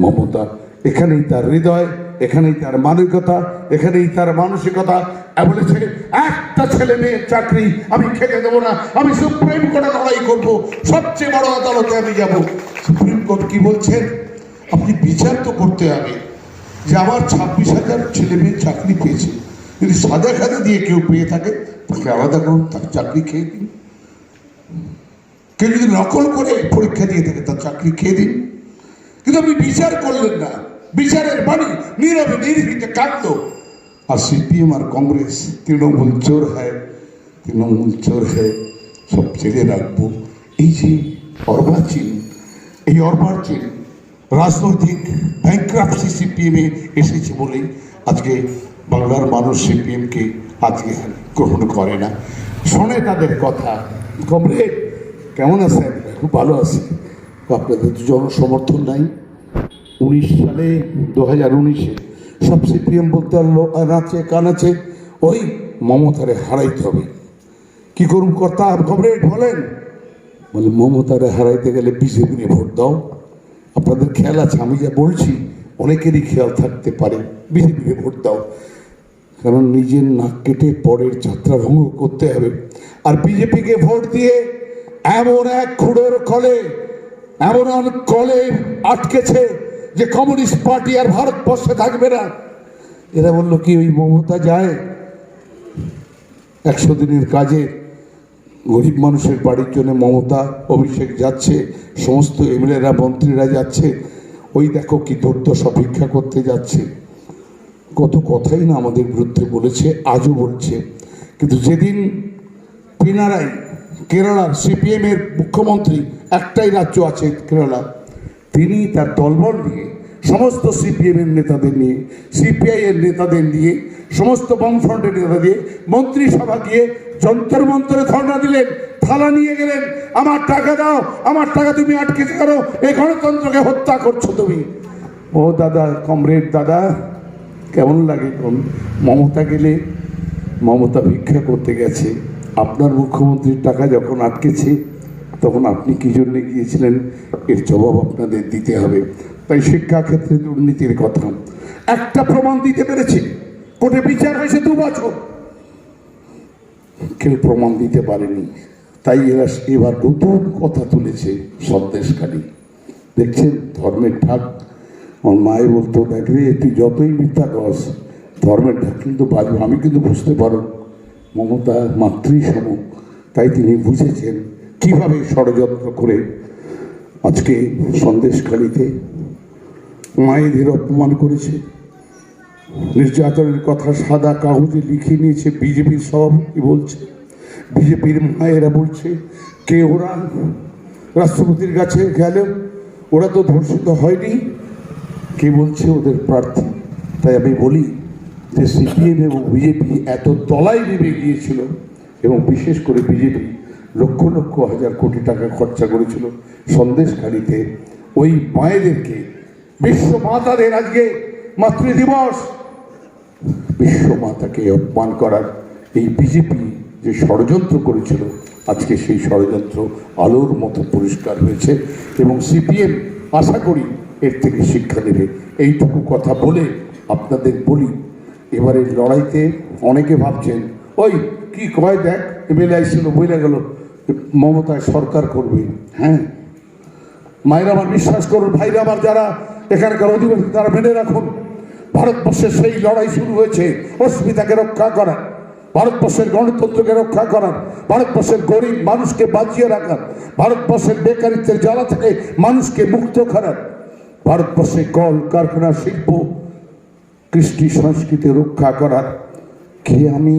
মমতা। এখানেই তার হৃদয়, এখানেই তার মানবিকতা, এখানেই তার মানসিকতা। বলেছে একটা ছেলে মেয়ের চাকরি আমি খেতে দেবো না, আমি সুপ্রিম কোর্টে লড়াই করবো, সবচেয়ে বড় আদালতে আমি যাব। সুপ্রিম কোর্ট কি বলছেন? আপনি বিচার তো করতে হবে যে আমার 26,000 ছেলে মেয়ে চাকরি পেয়েছে, যদি সাদা খাদা দিয়ে কেউ পেয়ে থাকে তাকে আলাদা করুন, তার চাকরি খেয়ে দিন। কেউ যদি নকল করে পরীক্ষা দিয়ে থাকে তার চাকরি খেয়ে দিন। কিন্তু আপনি বিচার করলেন না। বিচারের বাণী নীরবে নির্ভীতে কাঁদল। আর সিপিএম আর কংগ্রেস তৃণমূল চোর হয়, তৃণমূল চোর হয়, সব ছেড়ে রাখবো। এই যে অর্বাচীন, এই অর্বাচীন রাজনৈতিক ব্যাংক্রাপ্সি সিপিএমে এসেছে বলেই আজকে বাংলার মানুষ সিপিএমকে আজকে গ্রহণ করে না, শোনে তাদের কথা। কমরেড কেমন আছেন? খুব ভালো আছি। আপনাদের তো জনসমর্থন নাই। 19 সালে 2019-এ সব সিপিএম বলতে নাচে কানাচে ওই মমতারে হারাইতে হবে। কি করুন কর্তা? কমরেড বলেন। বলে মমতারে হারাইতে গেলে বিজেপিকে ভোট দাও। আপনাদের খেয়াল আছে, আমি যা বলছি অনেকেরই খেয়াল থাকতে পারে, বিজেপিকে ভোট দাও। কারণ নিজের নাক কেটে পরের যাত্রা ভঙ্গ করতে হবে। আর বিজেপিকে ভোট দিয়ে এমন এক খুঁড়োর কলে, এমন অনেক কলে আটকেছে যে কমিউনিস্ট পার্টি আর ভারতবর্ষে থাকবে না। এরা বললো কি ওই মমতা যায় 100 দিনের কাজে গরিব মানুষের বাড়ির জন্য মমতা অভিষেক যাচ্ছে, সমস্ত এমএলএরা মন্ত্রীরা যাচ্ছে, ওই দেখো কি দুর্দশা ভিক্ষা করতে যাচ্ছে। কত কথাই না আমাদের বিরুদ্ধে বলেছে, আজও বলছে। কিন্তু যেদিন পিনারাই, কেরালার সিপিএমের মুখ্যমন্ত্রী, একটাই রাজ্য আছে কেরালা, তিনি তার দলবল নিয়ে সমস্ত সিপিএমের নেতাদের নিয়ে, সিপিআইয়ের নেতাদের নিয়ে, সমস্ত বামফ্রন্টের নেতা দিয়ে মন্ত্রিসভা গিয়ে যন্তর মন্ত্রে ধর্ণা দিলেন, থালা নিয়ে গেলেন, আমার টাকা দাও, আমার টাকা তুমি আটকেছে কেন, এই গণতন্ত্রকে হত্যা করছো তুমি। ও দাদা, কমরেড দাদা, কেমন লাগে? মমতা গেলে মমতা ভিক্ষা করতে গেছে, আপনার মুখ্যমন্ত্রীর টাকা যখন আটকেছে তখন আপনি কি জন্য গিয়েছিলেন, এর জবাব আপনাদের দিতে হবে। তাই শিক্ষাক্ষেত্রে দুর্নীতির কথা একটা প্রমাণ দিতে পেরেছে, কোর্টে বিচার হয়েছে 2 বছর, কেউ প্রমাণ দিতে পারেনি। তাই এরা এবার নতুন কথা তুলেছে সন্দেশকারী। দেখছেন ধর্মের ঠাক আমার মায়ে বলতো, দেখ রে, তুই যতই মিথ্যা কস ধর্মের ঢাক কিন্তু বাজবে। আমি কিন্তু বুঝতে পারো মমতা মাতৃ সম, তাই তিনি বুঝেছেন কিভাবে ষড়যন্ত্র করে আজকে সন্দেশখালিতে মায়েদের অপমান করেছে। নির্যাতনের কথা সাদা কাগজে লিখে নিয়েছে বিজেপির সভাপতি বলছে, বিজেপির মায়েরা বলছে কে ওরা রাষ্ট্রপতির কাছে গেল, ওরা তো ধর্ষিত হয়নি, কে বলছে ওদের প্রার্থী। তাই আমি বলি যে সিপিএম এবং বিজেপি এত তলায় নেমে গিয়েছিল, এবং বিশেষ করে বিজেপি লক্ষ লক্ষ হাজার কোটি টাকা খরচা করেছিল সন্দেশখালিতে ওই মায়েদেরকে। বিশ্ব মাতাদের আজকে মাতৃদিবস, বিশ্ব মাতাকে অপমান করার এই বিজেপি যে ষড়যন্ত্র করেছিল, আজকে সেই ষড়যন্ত্র আলোর মতো পরিষ্কার হয়েছে, এবং সিপিএম আশা করি এর থেকে শিক্ষা নেবে। এইটুকু কথা বলে আপনাদের বলি, এবারের লড়াইতে অনেকে ভাবছেন ওই কি কয় দেখ এমএলএ ছিল বইলা গেল মমতায় সরকার করবে। হ্যাঁ মায়েরা আমার বিশ্বাস করুন, ভাইরা আমার যারা এখানকার অধিবাসী তারা মেনে রাখুন, ভারতবর্ষের সেই লড়াই শুরু হয়েছে অস্মিতাকে রক্ষা করার, ভারতবর্ষের গণতন্ত্রকে রক্ষা করার, ভারতবর্ষের গরিব মানুষকে বাঁচিয়ে রাখার, ভারতবর্ষের বেকারিত্বের জ্বালা থেকে মানুষকে মুক্ত করার, ভারতবর্ষের কল কারখানা শিল্প কৃষ্টি সংস্কৃতি রক্ষা করার। কে আমি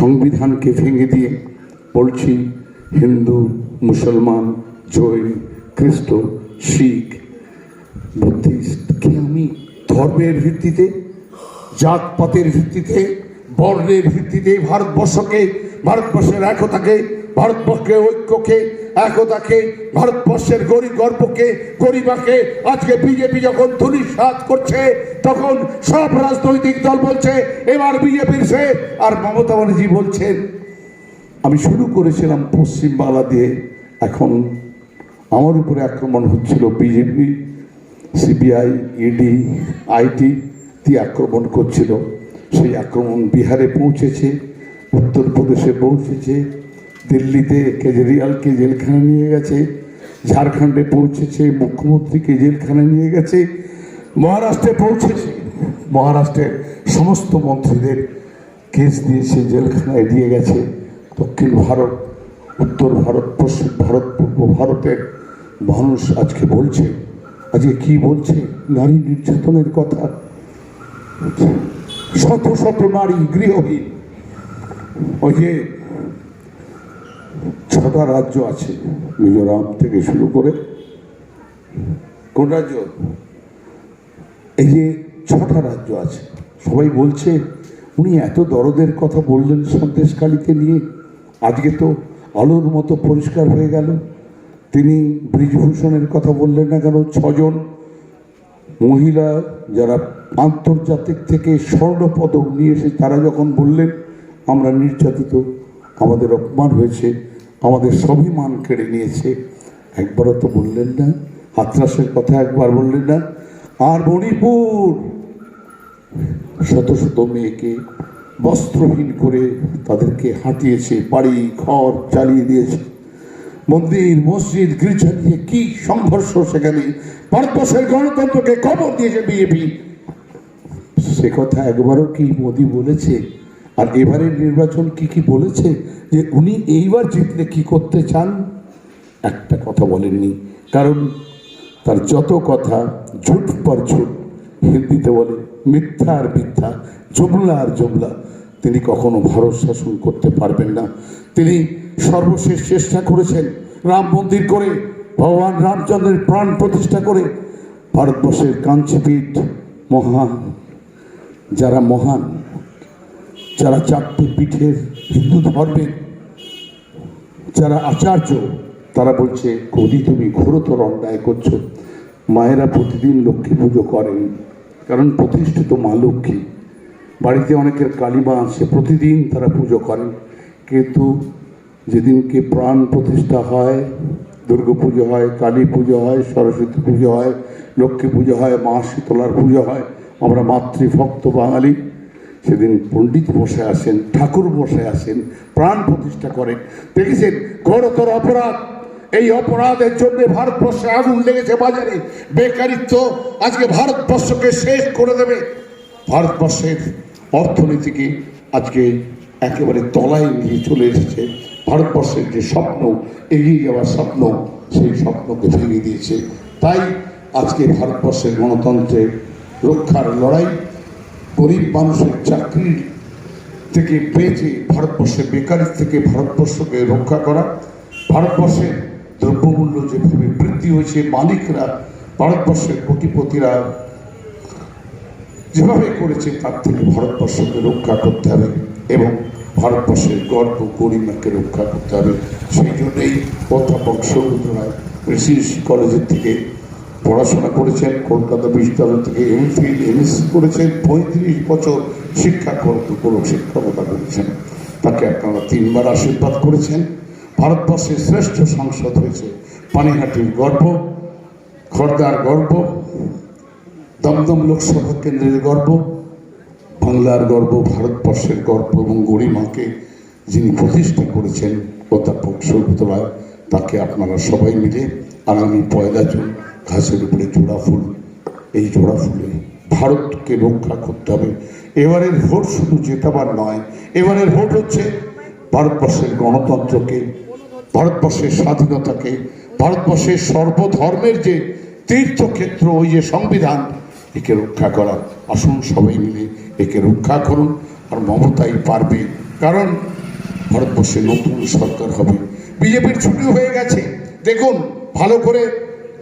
সংবিধানকে ভেঙে দিয়ে বলছি হিন্দু, মুসলমান, জৈন, খ্রিস্ট, শিখ, বুদ্ধিস্ট, কে আমি ধর্মের ভিত্তিতে, জাতপাতের ভিত্তিতে, বর্ণের ভিত্তিতে ভারতবর্ষকে, ভারতবর্ষের একতাকে, ভারতবর্ষের ঐক্যকে, একতাকে, ভারতবর্ষের গর্বকে, গরিমাকে আজকে বিজেপি যখন ধূলিসাৎ করছে, তখন সব রাজনৈতিক দল বলছে এবার বিজেপির শেষ। আর মমতা ব্যানার্জি বলছেন আমি শুরু করেছিলাম পশ্চিমবাংলা দিয়ে, এখন আমার উপরে আক্রমণ হচ্ছিল বিজেপি, সিবিআই, ইডি, আইটি দিয়ে আক্রমণ করছিল। সেই আক্রমণ বিহারে পৌঁছেছে, উত্তরপ্রদেশে পৌঁছেছে, দিল্লিতে কেজরিওয়ালকে জেলখানা নিয়ে গেছে, ঝাড়খণ্ডে পৌঁছেছে, মুখ্যমন্ত্রীকে জেলখানায় নিয়ে গেছে, মহারাষ্ট্রে পৌঁছেছে, মহারাষ্ট্রের সমস্ত মন্ত্রীদের কেস দিয়েছে, জেলখানায় দিয়ে গেছে। দক্ষিণ ভারত, উত্তর ভারত, পশ্চিম ভারত, পূর্ব ভারতের মানুষ আজকে বলছে, আজকে কি বলছে, নারী নির্যাতনের কথা, শত শত নারী গৃহহীন। ওই যে 6টা রাজ্য আছে, মিজোরাম থেকে শুরু করে কোন রাজ্য, এই যে 6টা রাজ্য আছে, সবাই বলছে উনি এত দরদের কথা বললেন সন্দেশখালিতে নিয়ে, আজকে তো আলোর মতো পরিষ্কার হয়ে গেল। তিনি ব্রিজভূষণের কথা বললেন না কেন? 6 জন মহিলা যারা আন্তর্জাতিক থেকে স্বর্ণপদক নিয়ে এসে তারা যখন বললেন আমরা নির্যাতিত, আমাদের অপমান হয়েছে, আমাদের স্বাভিমান কেড়ে নিয়েছে, একবারও তো বললেন না। হাতরাসের কথা একবার বললেন না। আর মণিপুর শত শত মেয়েকে বস্ত্রহীন করে তাদেরকে হাঁটিয়েছে, বাড়ি ঘর জ্বালিয়ে দিয়েছে, মন্দির মসজিদ গির্জা নিয়ে কি সংঘর্ষ সেখানে। ভারতবর্ষের গণতন্ত্রকে খবর দিয়েছে বিজেপি, সে কথা একবারও কি মোদি বলেছে? আর এবারের নির্বাচন কি বলেছে যে উনি এইবার জিতলে কি করতে চান? একটা কথা বলেননি, কারণ তার যত কথা ঝুট পর ঝুট, হিন্দিতে বলে মিথ্যা আর মিথ্যা, জুমলা আর জুমলা। তিনি কখনো ভারত শাসন করতে পারবেন না। তিনি সর্বশেষ চেষ্টা করেছেন রাম মন্দির করে, ভগবান রামচন্দ্রের প্রাণ প্রতিষ্ঠা করে, ভারতবর্ষের কাঞ্চিপীঠ মহান, যারা মহান, যারা 4টে পীঠের হিন্দু ধর্মের যারা আচার্য, তারা বলছে কবি তুমি ঘোরতর অন্যায় করছো। মায়েরা প্রতিদিন লক্ষ্মী পুজো করেন, কারণ প্রতিষ্ঠিত মা লক্ষ্মী। বাড়িতে অনেকের কালীমা আছে, প্রতিদিন তারা পুজো করেন, কিন্তু যেদিনকে প্রাণ প্রতিষ্ঠা হয়, দুর্গা পুজো হয়, কালী পুজো হয়, সরস্বতী পুজো হয়, লক্ষ্মী পুজো হয়, মা শীতলার পুজো হয়, আমরা মাতৃভক্ত বাঙালি, সেদিন পণ্ডিত বসে আসেন, ঠাকুর বসে আসেন, প্রাণ প্রতিষ্ঠা করেন। দেখেছেন ঘোরতর অপরাধ এই অপরাধের জন্য ভারতবর্ষে আগুন লেগেছে বাজারে, বেকারিত্ব আজকে ভারতবর্ষকে শেষ করে দেবে। ভারতবর্ষের অর্থনীতিকে আজকে একেবারে তলায় নিয়ে চলে এসেছে। ভারতবর্ষের যে স্বপ্ন, এগিয়ে যাওয়ার স্বপ্ন, সেই স্বপ্নকে ভেঙে দিয়েছে। তাই আজকে ভারতবর্ষের গণতন্ত্রের রক্ষার লড়াই, গরিব মানুষের চাকরির থেকে বেঁচে ভারতবর্ষের বেকারির থেকে ভারতবর্ষকে রক্ষা করা, ভারতবর্ষের দ্রব্যমূল্য যেভাবে বৃদ্ধি হয়েছে, মালিকরা ভারতবর্ষের কোটিপতিরা যেভাবে করেছে, তার থেকে ভারতবর্ষকে রক্ষা করতে হবে এবং ভারতবর্ষের গর্ব গরিমাকে রক্ষা করতে হবে। সেই জন্যই অধ্যাপক সৌগত রায় প্রেসিডেন্সি কলেজের থেকে পড়াশোনা করেছেন, কলকাতা বিশ্ববিদ্যালয় থেকে এমফিল এমএসসি করেছেন, 35 বছর শিক্ষকতা করেছেন। তাকে আপনারা 3 বার আশীর্বাদ করেছেন। ভারতবর্ষের শ্রেষ্ঠ সাংসদ হয়েছে। পানিহাটির গর্ব, খড়দার গর্ব, দমদম লোকসভা কেন্দ্রের গর্ব, বাংলার গর্ব, ভারতবর্ষের গর্ব এবং গরিমাকে যিনি প্রতিষ্ঠা করেছেন অধ্যাপক সৌগত রায়, তাকে আপনারা সবাই মিলে আগামী 1 জুন ঘাসের উপরে জোড়া ফুল, এই জোড়া ফুলে ভারতকে রক্ষা করতে হবে। এবারের ভোট শুধু জেতাবার নয়, এবারের ভোট হচ্ছে ভারতবর্ষের গণতন্ত্রকে, ভারতবর্ষের স্বাধীনতাকে, ভারতবর্ষের সর্বধর্মের যে তীর্থক্ষেত্র, ওই যে সংবিধান, একে রক্ষা করা। আসুন সবাই মিলে একে রক্ষা করুন। আর মমতাই পারবে, কারণ ভারতবর্ষে নতুন সরকার হবে। বিজেপির ছুটি হয়ে গেছে, দেখুন ভালো করে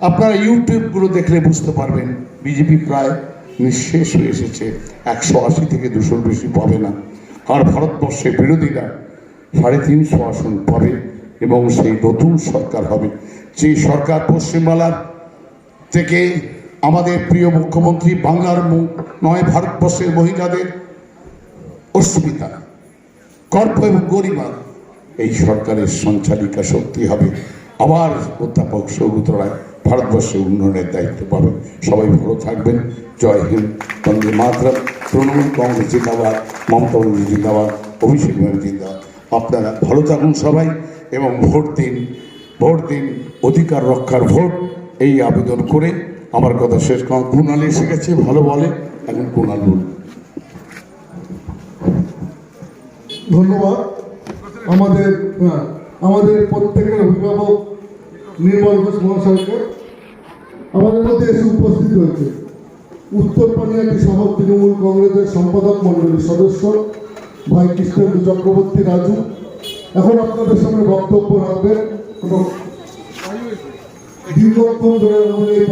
আপনারা ইউটিউবগুলো দেখলে বুঝতে পারবেন, বিজেপি প্রায় নিঃশেষ হয়ে এসেছে। 180 থেকে 200 বেশি পাবে না। আর ভারতবর্ষে বিরোধীরা 350 আসন পাবে এবং সেই নতুন সরকার হবে। যে সরকার পশ্চিমবাংলার থেকে আমাদের প্রিয় মুখ্যমন্ত্রী, বাংলার নয় ভারতবর্ষের মহিলাদের অস্মিতা, গর্ব এবং গরিমা, এই সরকারের সঞ্চালিকা শক্তি হবে। আবার অধ্যাপক সৌগত রায় ভারতবর্ষের উন্নয়নের দায়িত্ব পাবেন। সবাই ভালো থাকবেন। জয় হিন্দ, বন্দে মাতরম। তৃণমূল কংগ্রেস জিন্দাবাদ, মমতা ব্যানার্জি জিন্দাবাদ, অভিষেক ব্যানার্জি জিন্দাবাদ। আপনারা ভালো থাকুন সবাই এবং ভোট দিন, ভোট দিন, অধিকার রক্ষার ভোট, এই আবেদন করে আমার কথা শেষ করা। কুণাল এসে গেছে, ভালো বলে, এখন কুণাল বলুন। ধন্যবাদ আমাদের প্রত্যেকের অভিভাবক নির্মল ঘোষ মহাশয়কে। আমাদের মধ্যে এসে উপস্থিত হয়েছে উত্তর পানিহাটি শহর তৃণমূল কংগ্রেসের সম্পাদক মণ্ডলীর সদস্য ভাই কৃষ্ণেন্দু চক্রবর্তী রাজু। এখন আপনাদের সামনে বক্তব্য রাখবেন। দীর্ঘক্ষণ ধরে আমাদের এই